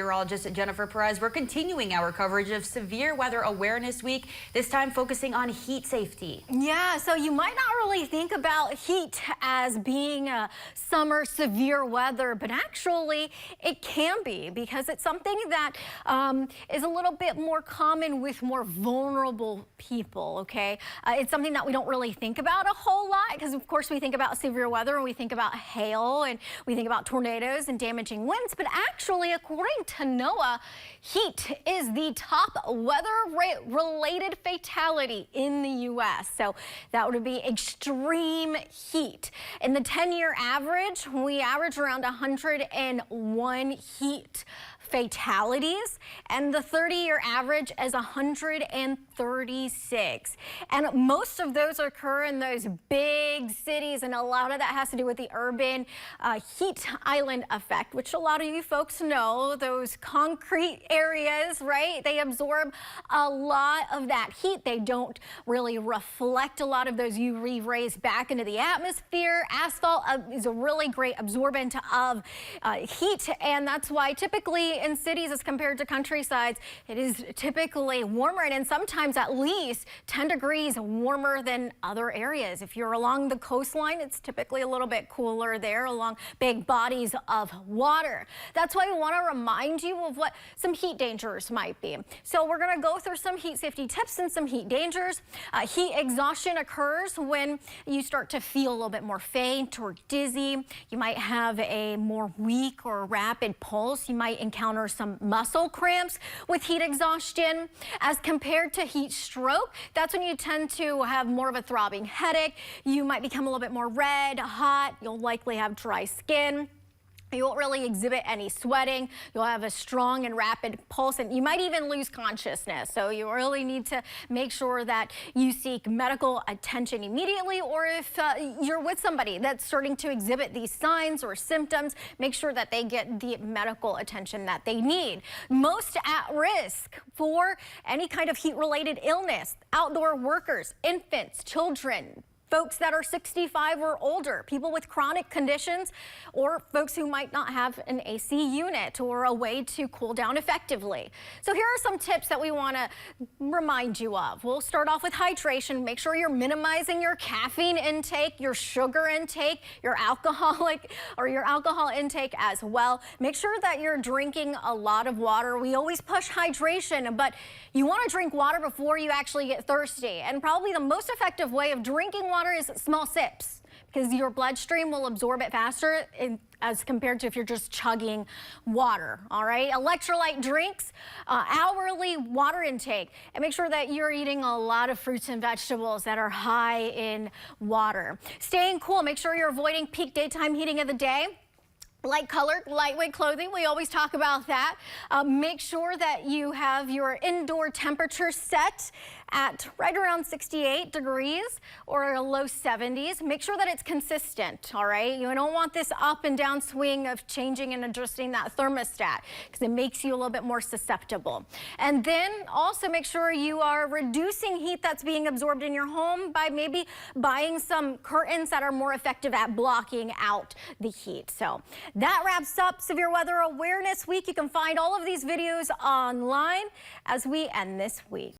Meteorologist Jennifer Perez. We're continuing our coverage of Severe Weather Awareness Week, this time focusing on heat safety. Yeah, so you might not really think about heat as being a summer severe weather, but actually it can be because it's something that is a little bit more common with more vulnerable people, okay? It's something that we don't really think about a whole lot because, of course, we think about severe weather and we think about hail and we think about tornadoes and damaging winds, but actually, according to NOAA, heat is the top weather-related fatality in the U.S. So that would be extreme heat. In the 10-year average, we average around 101 heat fatalities, and the 30-year average is 136. And most of those occur in those big cities, and a lot of that has to do with the urban heat island effect, which a lot of you folks know, those concrete areas, right? They absorb a lot of that heat. They don't really reflect a lot of those UV rays back into the atmosphere. Asphalt is a really great absorbent of heat, and that's why typically in cities as compared to countrysides, it is typically warmer and sometimes at least 10 degrees warmer than other areas. If you're along the coastline, it's typically a little bit cooler there along big bodies of water. That's why we want to remind you of what some heat dangers might be. So we're going to go through some heat safety tips and some heat dangers. Heat exhaustion occurs when you start to feel a little bit more faint or dizzy. You might have a more weak or rapid pulse. You might encounter some muscle cramps with heat exhaustion. As compared to heat stroke, that's when you tend to have more of a throbbing headache. You might become a little bit more red, hot. You'll likely have dry skin. You won't really exhibit any sweating. You'll have a strong and rapid pulse, and you might even lose consciousness. So you really need to make sure that you seek medical attention immediately, or if you're with somebody that's starting to exhibit these signs or symptoms, make sure that they get the medical attention that they need. Most at risk for any kind of heat-related illness: outdoor workers, infants, children, folks that are 65 or older, people with chronic conditions, or folks who might not have an AC unit or a way to cool down effectively. So here are some tips that we want to remind you of. We'll start off with hydration. Make sure you're minimizing your caffeine intake, your sugar intake, your alcohol intake as well. Make sure that you're drinking a lot of water. We always push hydration, but you want to drink water before you actually get thirsty. And probably the most effective way of drinking water is small sips, because your bloodstream will absorb it faster as compared to if you're just chugging water. All right, electrolyte drinks, hourly water intake, and make sure that you're eating a lot of fruits and vegetables that are high in water. Staying cool, make sure you're avoiding peak daytime heating of the day. Light-colored, lightweight clothing, we always talk about that. Make sure that you have your indoor temperature set at right around 68 degrees or a low 70s. Make sure that it's consistent, all right? You don't want this up and down swing of changing and adjusting that thermostat because it makes you a little bit more susceptible. And then also make sure you are reducing heat that's being absorbed in your home by maybe buying some curtains that are more effective at blocking out the heat. So that wraps up Severe Weather Awareness Week. You can find all of these videos online as we end this week.